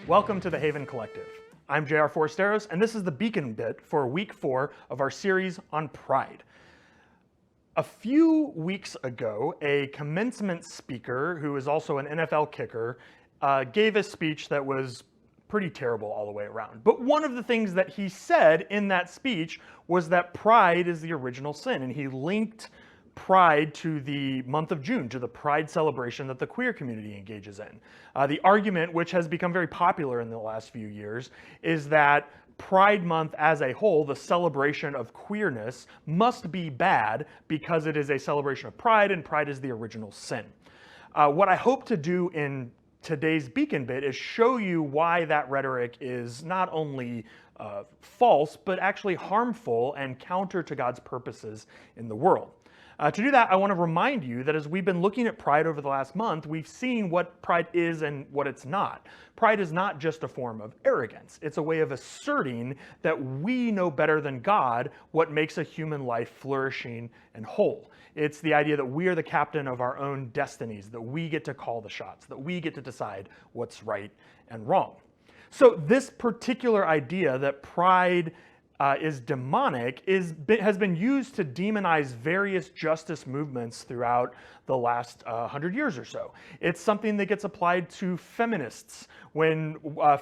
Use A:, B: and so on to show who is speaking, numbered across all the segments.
A: Welcome to the Haven Collective. I'm J.R. Foresteros, and this is the Beacon Bit for week 4 of our series on pride. A few weeks ago, a commencement speaker, who is also an NFL kicker, gave a speech that was pretty terrible all the way around. But one of the things that he said in that speech was that pride is the original sin, and he linked pride to the month of June, to the pride celebration that the queer community engages in. The argument, which has become very popular in the last few years, is that Pride Month as a whole, the celebration of queerness, must be bad because it is a celebration of pride, and pride is the original sin. What I hope to do in today's Beacon Bit is show you why that rhetoric is not only false, but actually harmful and counter to God's purposes in the world. To do that, I want to remind you that as we've been looking at pride over the last month, we've seen what pride is and what it's not. Pride is not just a form of arrogance. It's a way of asserting that we know better than God what makes a human life flourishing and whole. It's the idea that we are the captain of our own destinies, that we get to call the shots, that we get to decide what's right and wrong. So this particular idea that pride is demonic has been used to demonize various justice movements throughout the last 100 years or so. It's something that gets applied to feminists. When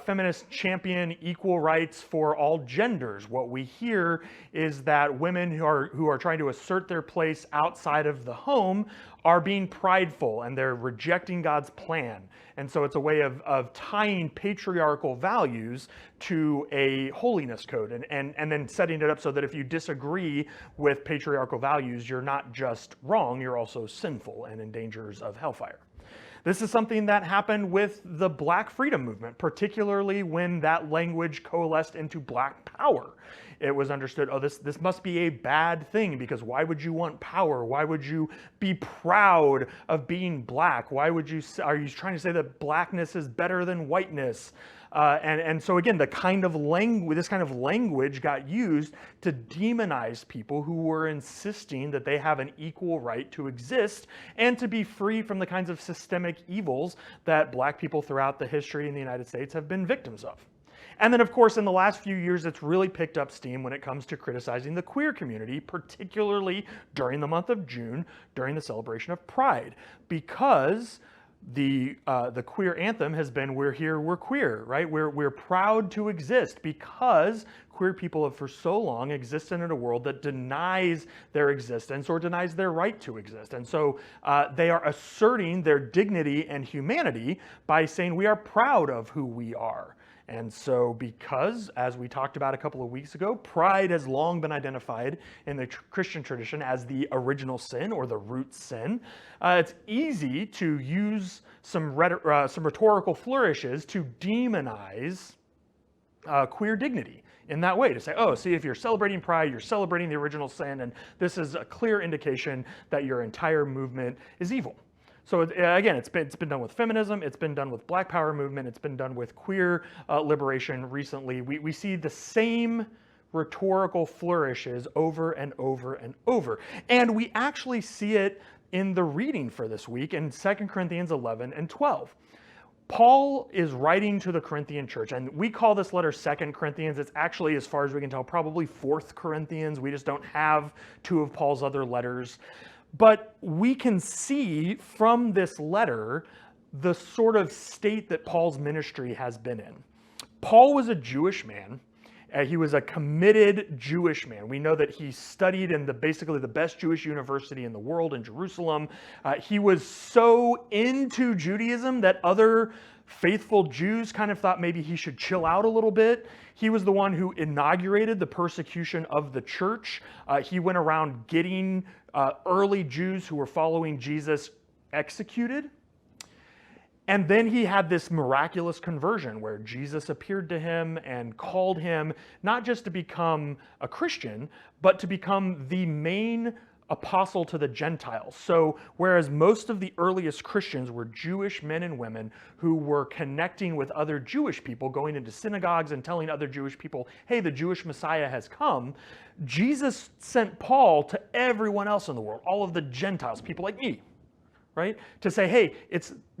A: feminists champion equal rights for all genders, what we hear is that women who are trying to assert their place outside of the home are being prideful and they're rejecting God's plan. And so it's a way of tying patriarchal values to a holiness code and then setting it up so that if you disagree with patriarchal values, you're not just wrong, you're also sinful and in dangers of hellfire. This is something that happened with the Black freedom movement, particularly when that language coalesced into Black power. It was understood, oh, this must be a bad thing, because why would you want power? Why would you be proud of being Black? Are you trying to say that Blackness is better than whiteness? And so again, this kind of language got used to demonize people who were insisting that they have an equal right to exist and to be free from the kinds of systemic evils that Black people throughout the history in the United States have been victims of. And then, of course, in the last few years, it's really picked up steam when it comes to criticizing the queer community, particularly during the month of June, during the celebration of Pride, because the queer anthem has been "We're here, we're queer," right? We're proud to exist because queer people have for so long existed in a world that denies their existence or denies their right to exist. And so they are asserting their dignity and humanity by saying we are proud of who we are. And so because, as we talked about a couple of weeks ago, pride has long been identified in the Christian tradition as the original sin or the root sin, it's easy to use some rhetorical flourishes to demonize queer dignity in that way, to say, oh, see, if you're celebrating pride, you're celebrating the original sin, and this is a clear indication that your entire movement is evil. So again, it's been done with feminism, it's been done with Black Power movement, it's been done with queer liberation recently. We see the same rhetorical flourishes over and over and over. And we actually see it in the reading for this week in 2 Corinthians 11 and 12. Paul is writing to the Corinthian church, and we call this letter 2 Corinthians. It's actually, as far as we can tell, probably 4th Corinthians. We just don't have 2 of Paul's other letters. But we can see from this letter the sort of state that Paul's ministry has been in. Paul was a Jewish man. He was a committed Jewish man. We know that he studied in basically the best Jewish university in the world in Jerusalem. He was so into Judaism that other faithful Jews kind of thought maybe he should chill out a little bit. He was the one who inaugurated the persecution of the church. He went around getting early Jews who were following Jesus executed. And then he had this miraculous conversion where Jesus appeared to him and called him not just to become a Christian, but to become the main apostle to the Gentiles. So whereas most of the earliest Christians were Jewish men and women who were connecting with other Jewish people, going into synagogues and telling other Jewish people, hey, the Jewish Messiah has come, Jesus sent Paul to everyone else in the world, all of the Gentiles, people like me, right? To say, hey,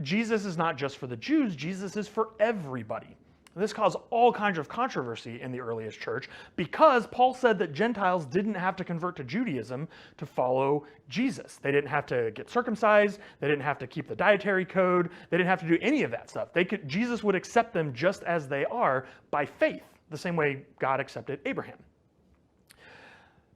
A: Jesus is not just for the Jews, Jesus is for everybody. This caused all kinds of controversy in the earliest church because Paul said that Gentiles didn't have to convert to Judaism to follow Jesus. They didn't have to get circumcised. They didn't have to keep the dietary code. They didn't have to do any of that stuff. Jesus would accept them just as they are by faith, the same way God accepted Abraham.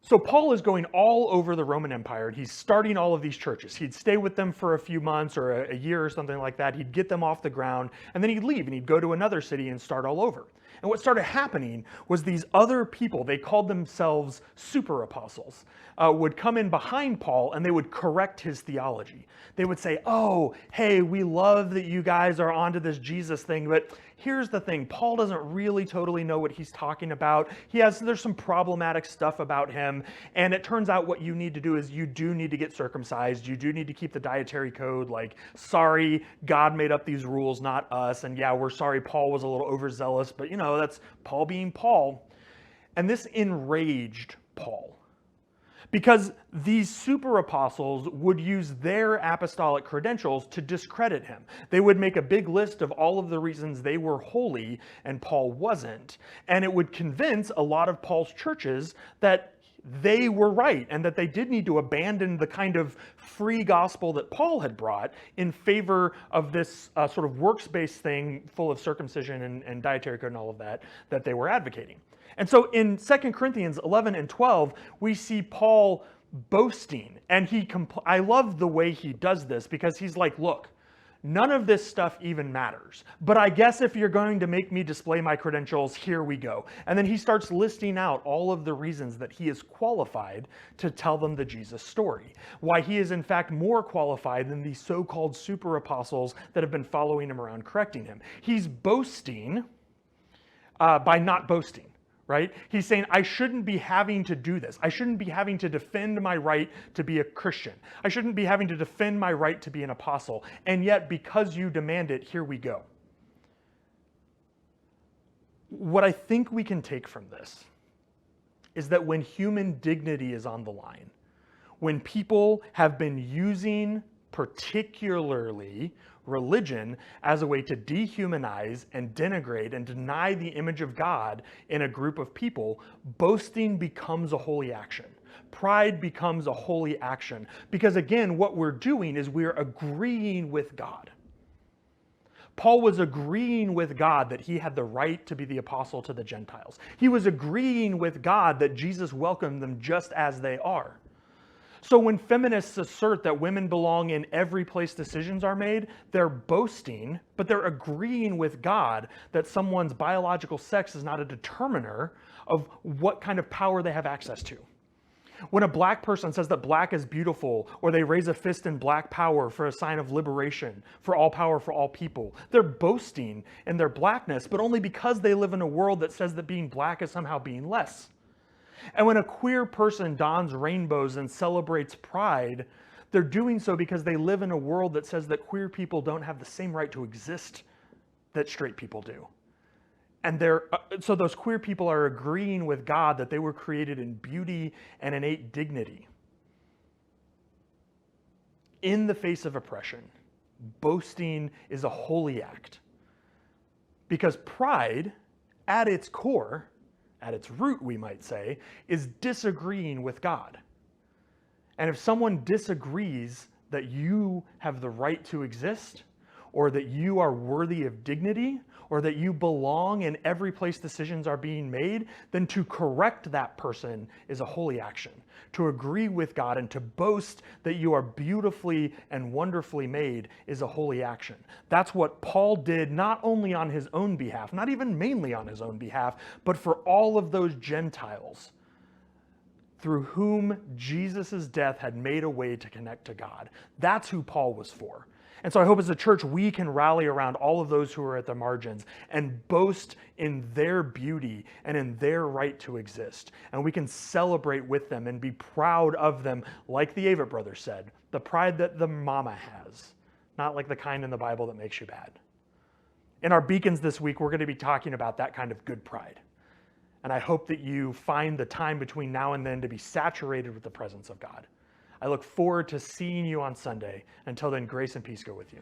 A: So Paul is going all over the Roman Empire, and he's starting all of these churches. He'd stay with them for a few months or a year or something like that. He'd get them off the ground, and then he'd leave, and he'd go to another city and start all over. And what started happening was these other people, they called themselves super apostles, would come in behind Paul, and they would correct his theology. They would say, oh, hey, we love that you guys are onto this Jesus thing, but here's the thing, Paul doesn't really totally know what he's talking about. There's some problematic stuff about him, and it turns out what you need to do is you do need to get circumcised, you do need to keep the dietary code, like, sorry, God made up these rules, not us, and yeah, we're sorry Paul was a little overzealous, but that's Paul being Paul. And this enraged Paul, because these super apostles would use their apostolic credentials to discredit him. They would make a big list of all of the reasons they were holy and Paul wasn't. And it would convince a lot of Paul's churches that they were right and that they did need to abandon the kind of free gospel that Paul had brought in favor of this sort of works-based thing full of circumcision and dietary code and all of that they were advocating. And so in 2 Corinthians 11 and 12, we see Paul boasting, and I love the way he does this, because he's like, look, none of this stuff even matters, but I guess if you're going to make me display my credentials, here we go. And then he starts listing out all of the reasons that he is qualified to tell them the Jesus story, why he is in fact more qualified than these so-called super apostles that have been following him around correcting him. He's boasting by not boasting. Right? He's saying, I shouldn't be having to do this. I shouldn't be having to defend my right to be a Christian. I shouldn't be having to defend my right to be an apostle. And yet, because you demand it, here we go. What I think we can take from this is that when human dignity is on the line, when people have been using particularly religion as a way to dehumanize and denigrate and deny the image of God in a group of people, boasting becomes a holy action. Pride becomes a holy action. Because again, what we're doing is we're agreeing with God. Paul was agreeing with God that he had the right to be the apostle to the Gentiles. He was agreeing with God that Jesus welcomed them just as they are. So when feminists assert that women belong in every place decisions are made, they're boasting, but they're agreeing with God that someone's biological sex is not a determiner of what kind of power they have access to. When a black person says that black is beautiful, or they raise a fist in black power for a sign of liberation, for all power for all people, they're boasting in their blackness, but only because they live in a world that says that being black is somehow being less. And when a queer person dons rainbows and celebrates pride, they're doing so because they live in a world that says that queer people don't have the same right to exist that straight people do. And so those queer people are agreeing with God that they were created in beauty and innate dignity. In the face of oppression, boasting is a holy act. Because pride, at its core, at its root, we might say, is disagreeing with God. And if someone disagrees that you have the right to exist, or that you are worthy of dignity, or that you belong in every place decisions are being made, then to correct that person is a holy action. To agree with God and to boast that you are beautifully and wonderfully made is a holy action. That's what Paul did, not only on his own behalf, not even mainly on his own behalf, but for all of those Gentiles through whom Jesus' death had made a way to connect to God. That's who Paul was for. And so I hope as a church we can rally around all of those who are at the margins and boast in their beauty and in their right to exist. And we can celebrate with them and be proud of them, like the Avett brothers said, the pride that the mama has, not like the kind in the Bible that makes you bad. In our beacons this week, we're going to be talking about that kind of good pride. And I hope that you find the time between now and then to be saturated with the presence of God. I look forward to seeing you on Sunday. Until then, grace and peace go with you.